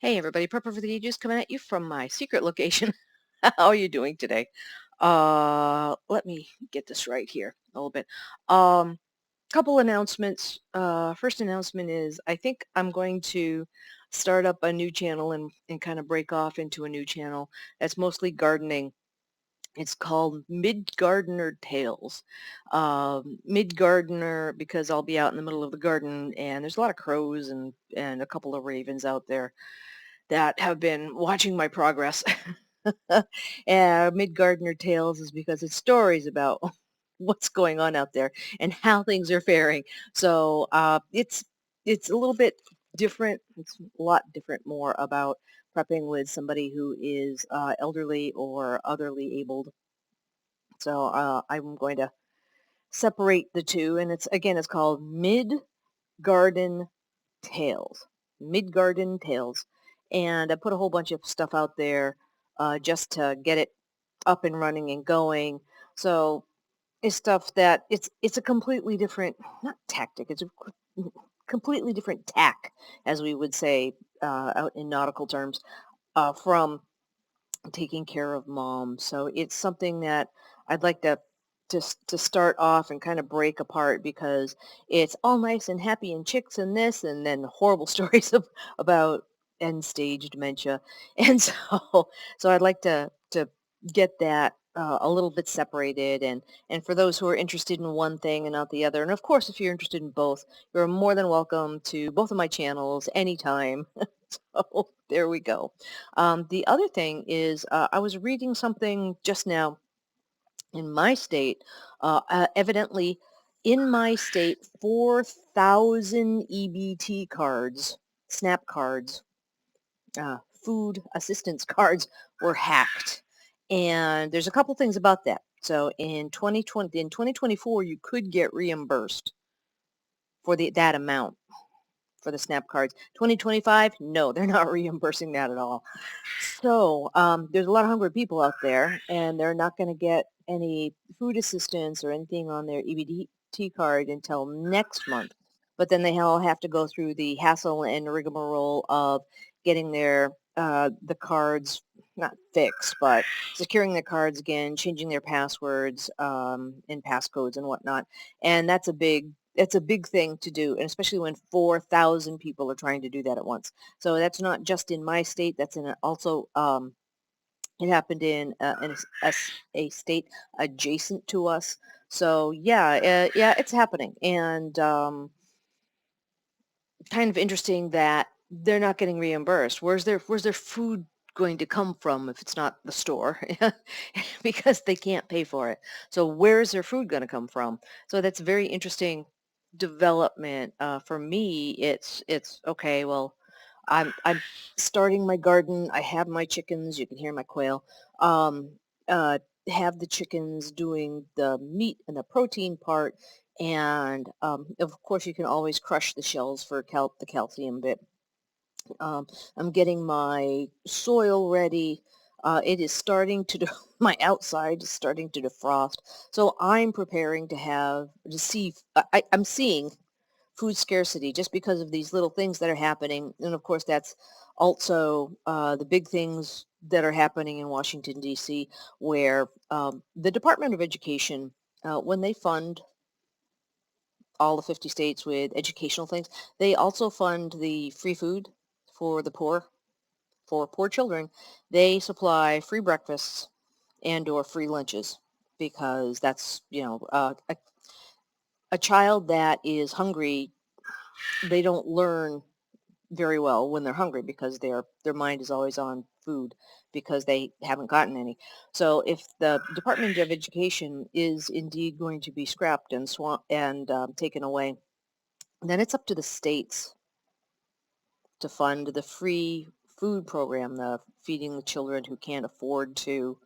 Hey everybody, Prepper for the Ages coming at you from my secret location. How are you doing today? Let me get this right here a little bit. Couple announcements. First announcement is I think I'm going to start up a new channel and kind of break off into a new channel that's mostly gardening. It's called Mid Gardener Tales. Mid Gardener because I'll be out in the middle of the garden and there's a lot of crows and a couple of ravens out there that have been watching my progress. Mid Gardener Tales is because it's stories about what's going on out there and how things are faring. So it's a little bit different. It's a lot different more about prepping with somebody who is elderly or otherly abled. So I'm going to separate the two, and it's called Mid Garden Tales. Mid Garden Tales, and I put a whole bunch of stuff out there just to get it up and running and going. So it's stuff that it's a completely different, not tactic, it's a completely different tack, as we would say out in nautical terms, from taking care of mom. So it's something that I'd like to to start off and kind of break apart because it's all nice and happy and chicks and this and then horrible stories about end stage dementia. And so I'd like to get that a little bit separated and for those who are interested in one thing and not the other. And of course, if you're interested in both, you're more than welcome to both of my channels anytime. So there we go. The other thing is I was reading something just now in my state. Evidently, in my state, 4,000 EBT cards, SNAP cards, food assistance cards were hacked. And there's a couple things about that. So in 2024, you could get reimbursed for that amount for the SNAP cards. 2025, no, they're not reimbursing that at all. So there's a lot of hungry people out there, and they're not going to get any food assistance or anything on their EBT card until next month. But then they all have to go through the hassle and rigmarole of getting the cards not fixed, but securing their cards again, changing their passwords and passcodes and whatnot. And that's a big thing to do, and especially when 4,000 people are trying to do that at once. So that's not just in my state. That's in also it happened in a state adjacent to us. So yeah, it's happening, and kind of interesting that they're not getting reimbursed. Where's their food going to come from if it's not the store? Because they can't pay for it. So where's their food going to come from? So that's very interesting development. For me, it's okay. Well, I'm starting my garden. I have my chickens. You can hear my quail. Um, uh, have the chickens doing the meat and the protein part, and of course you can always crush the shells for the calcium bit. Um, I'm getting my soil ready. It is starting to my outside is starting to defrost, so I'm preparing to see. I'm seeing food scarcity just because of these little things that are happening. And of course, that's also the big things that are happening in Washington, D.C., where the Department of Education, when they fund all the 50 states with educational things, they also fund the free food for the poor, for poor children. They supply free breakfasts and or free lunches because that's, a child that is hungry, they don't learn very well when they're hungry because their mind is always on food because they haven't gotten any. So if the Department of Education is indeed going to be scrapped and taken away, then it's up to the states to fund the free food program, the feeding the children who can't afford to.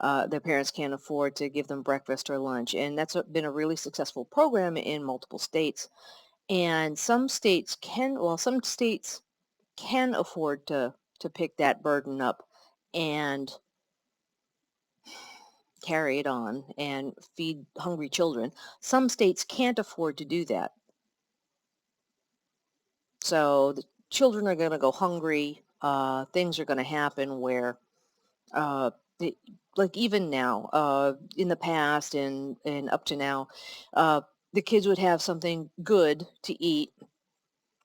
Their parents can't afford to give them breakfast or lunch, and that's been a really successful program in multiple states. And some states can afford to pick that burden up and carry it on and feed hungry children. Some states can't afford to do that. So the children are going to go hungry. things are going to happen where uh, the, like even now, in the past and up to now, uh, the kids would have something good to eat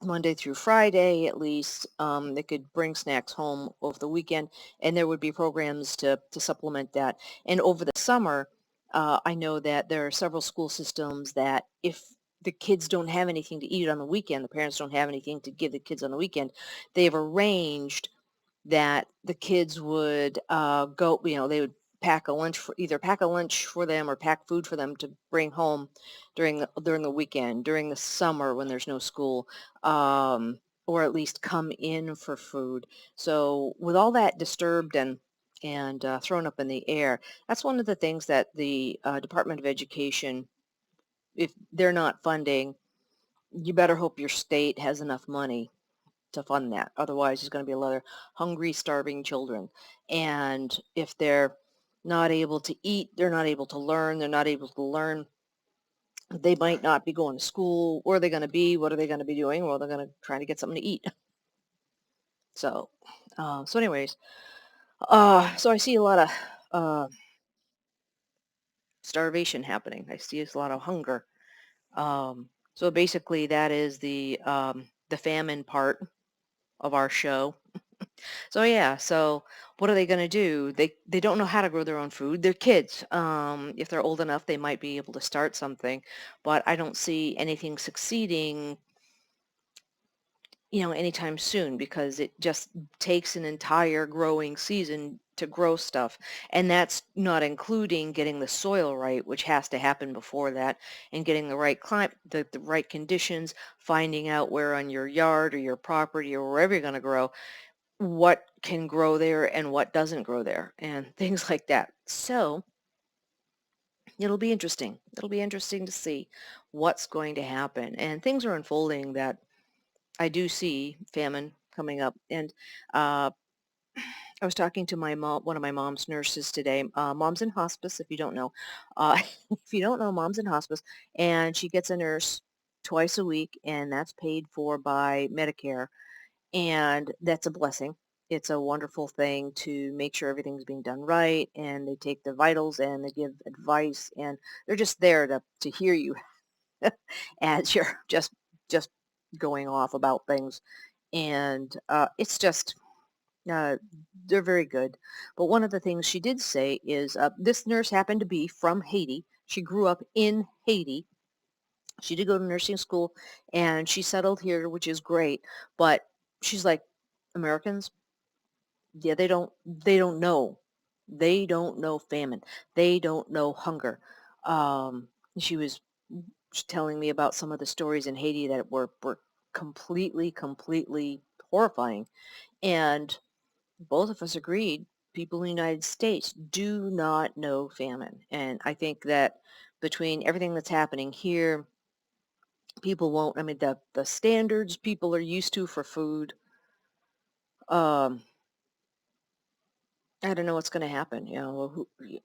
Monday through Friday at least. They could bring snacks home over the weekend, and there would be programs to supplement that. And over the summer, I know that there are several school systems that if the kids don't have anything to eat on the weekend, the parents don't have anything to give the kids on the weekend, they've arranged that the kids would go, they would pack a lunch for either pack a lunch for them or pack food for them to bring home during the weekend, during the summer when there's no school, or at least come in for food. So with all that disturbed and thrown up in the air, that's one of the things that the Department of Education, if they're not funding, you better hope your state has enough money to fund that. Otherwise, there's going to be a lot of hungry, starving children. And if they're not able to eat, they're not able to learn. They're not able to learn. They might not be going to school. Where are they going to be? What are they going to be doing? Well, they're going to try to get something to eat. So, anyways, so I see a lot of starvation happening. I see a lot of hunger. So basically, that is the famine part of our show. So yeah, so what are they going to do? They don't know how to grow their own food. They're kids. If they're old enough, they might be able to start something, but I don't see anything succeeding, anytime soon because it just takes an entire growing season to grow stuff. And that's not including getting the soil right, which has to happen before that, and getting the right climate, the right conditions, finding out where on your yard or your property or wherever you're going to grow what can grow there and what doesn't grow there and things like that. So it'll be interesting. It'll be interesting to see what's going to happen. And things are unfolding that I do see famine coming up. And uh, I was talking to my mom, one of my mom's nurses today. Mom's in hospice, if you don't know. If you don't know, mom's in hospice, and she gets a nurse twice a week, and that's paid for by Medicare. And that's a blessing. It's a wonderful thing to make sure everything's being done right, and they take the vitals and they give advice, and they're just there to hear you as you're just going off about things. And it's just uh, they're very good. But one of the things she did say is this nurse happened to be from Haiti. She grew up in Haiti. She did go to nursing school and she settled here, which is great. But she's like, Americans, yeah, they don't know. They don't know famine. They don't know hunger. She was telling me about some of the stories in Haiti that were completely horrifying. And both of us agreed people in the United States do not know famine. And I think that between everything that's happening here, people won't, I mean, the standards people are used to for food, um, I don't know what's going to happen.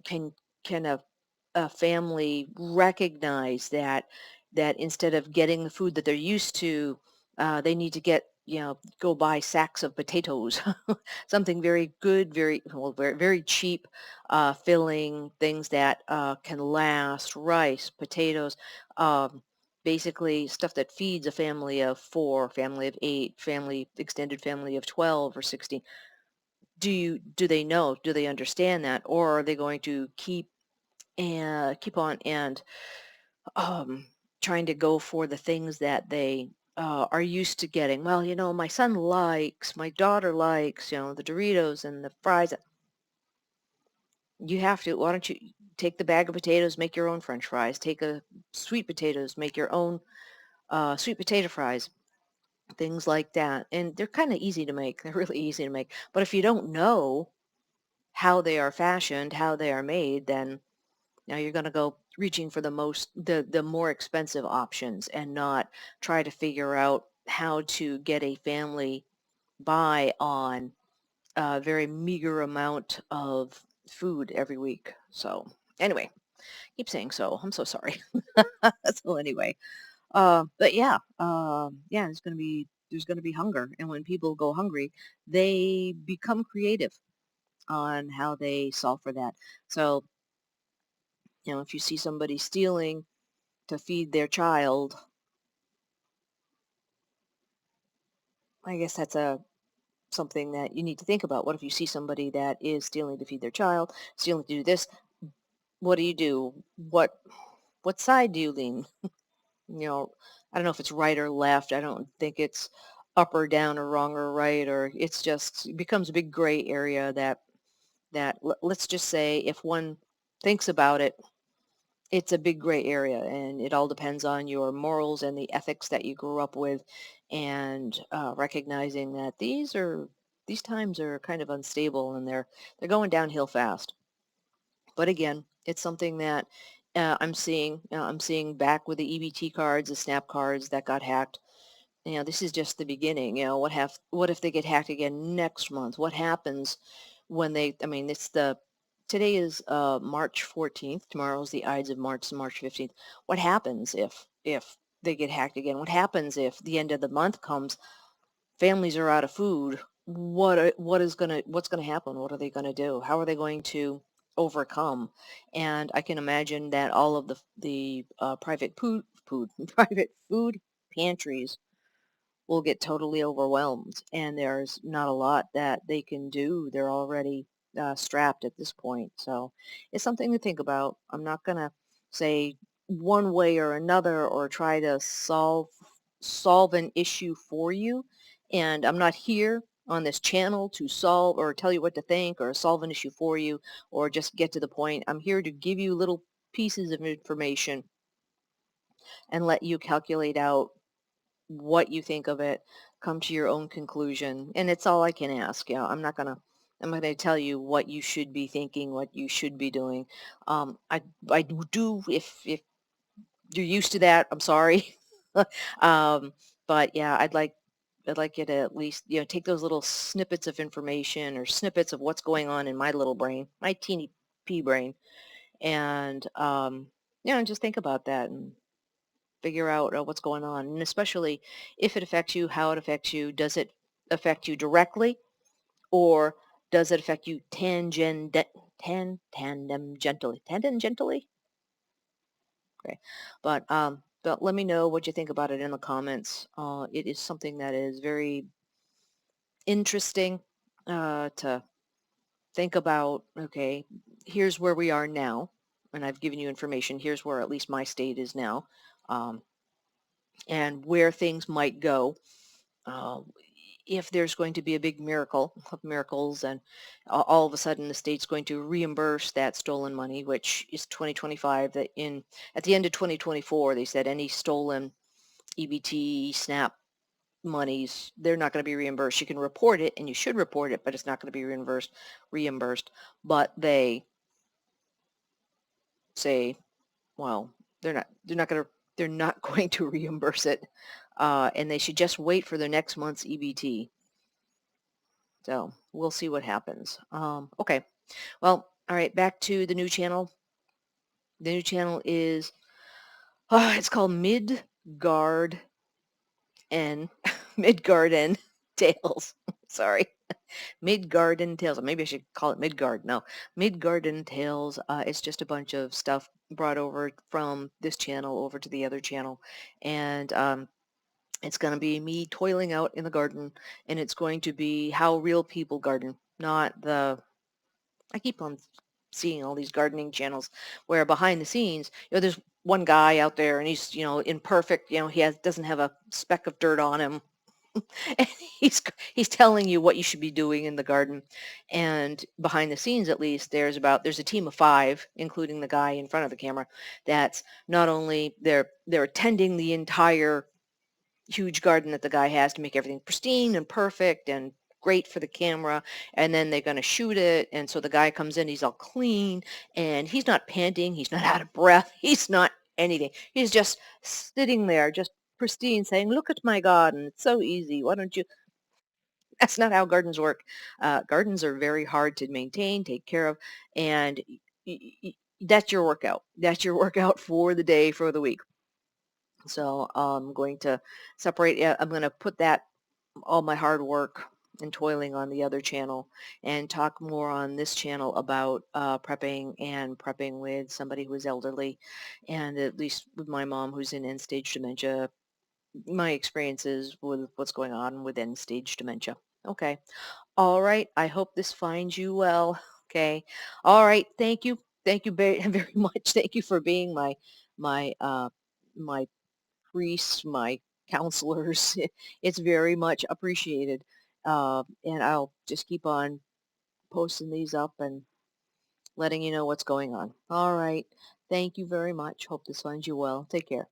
Can a family recognize that instead of getting the food that they're used to, they need to go buy sacks of potatoes, something very good, very cheap, filling things that can last, rice, potatoes, um, basically stuff that feeds a family of four, family of eight, extended family of 12 or 16. Do they know? Do they understand that? Or are they going to keep on and um, trying to go for the things that they are used to getting? Well, my son likes, my daughter likes, the Doritos and the fries. You have to. Why don't you take the bag of potatoes, make your own French fries? Take a sweet potatoes, make your own sweet potato fries. Things like that. And they're kind of easy to make. They're really easy to make. But if you don't know how they are fashioned, how they are made, then now you're going to go reaching for the more expensive options and not try to figure out how to get a family by on a very meager amount of food every week. So anyway, keep saying so. I'm so sorry. So anyway, but yeah, yeah, it's going to be there's going to be hunger. And when people go hungry, they become creative on how they solve for that. So, if you see somebody stealing to feed their child, I guess that's a something that you need to think about. What if you see somebody that is stealing to feed their child, stealing to do this? What do you do? What side do you lean? I don't know if it's right or left. I don't think it's up or down or wrong or right, or it's just it becomes a big gray area let's just say if one thinks about it, it's a big gray area, and it all depends on your morals and the ethics that you grew up with, and recognizing that these times are kind of unstable, and they're going downhill fast. But again, it's something that I'm seeing. I'm seeing back with the EBT cards, the SNAP cards that got hacked. This is just the beginning. What if they get hacked again next month? What happens when I mean, today is March 14th. Tomorrow's the Ides of March, March 15th. What happens if they get hacked again? What happens if the end of the month comes, families are out of food? What's gonna happen? What are they gonna do? How are they going to overcome? And I can imagine that all of the private food pantries will get totally overwhelmed, and there's not a lot that they can do. They're already strapped at this point. So it's something to think about. I'm not going to say one way or another or try to solve an issue for you. And I'm not here on this channel to solve or tell you what to think or solve an issue for you or just get to the point. I'm here to give you little pieces of information and let you calculate out what you think of it, come to your own conclusion, and it's all I can ask. I'm not gonna tell you what you should be thinking, what you should be doing. I do if you're used to that, I'm sorry. um, but yeah, I'd like you to at least take those little snippets of information or snippets of what's going on in my little brain, my teeny pea brain, and just think about that and figure out what's going on, and especially if it affects you, how it affects you. Does it affect you directly, or does it affect you tangentially? Okay, but let me know what you think about it in the comments. It is something that is very interesting to think about. Okay, here's where we are now, and I've given you information. Here's where at least my state is now, um, and where things might go uh, if there's going to be a big miracle of miracles, and all of a sudden the state's going to reimburse that stolen money, which is 2025, that in at the end of 2024 they said any stolen EBT SNAP monies, they're not going to be reimbursed. You can report it, and you should report it, but it's not going to be reimbursed. But they say, well, they're not going to reimburse it, and they should just wait for the next month's EBT. So we'll see what happens. Okay. Well, all right. Back to the new channel. The new channel is, it's called Midgard N, Midgarden Tales. Sorry. Midgarden Tales. Maybe I should call it Midgard. No, Midgarden Tales. It's just a bunch of stuff brought over from this channel over to the other channel. And it's going to be me toiling out in the garden, and it's going to be how real people garden, not I keep on seeing all these gardening channels where behind the scenes, there's one guy out there and he's, imperfect, doesn't have a speck of dirt on him. And he's telling you what you should be doing in the garden. And behind the scenes, at least, there's a team of 5, including the guy in front of the camera, that's not only they're attending the entire huge garden that the guy has to make everything pristine and perfect and great for the camera, and then they're going to shoot it, and so the guy comes in, he's all clean, and he's not panting, he's not out of breath, he's not anything, he's just sitting there just pristine saying, look at my garden, it's so easy, why don't you? That's not how gardens work. Gardens are very hard to maintain, take care of, and that's your workout, for the day, for the week. So I'm going to separate. I'm going to put that all my hard work and toiling on the other channel and talk more on this channel about prepping and prepping with somebody who is elderly, and at least with my mom who's in end stage dementia, my experiences with what's going on with end stage dementia. Okay. All right. I hope this finds you well. Okay. All right. Thank you. Thank you very, very much. Thank you for being my my priests, my counselors. It's very much appreciated. And I'll just keep on posting these up and letting you know what's going on. All right. Thank you very much. Hope this finds you well. Take care.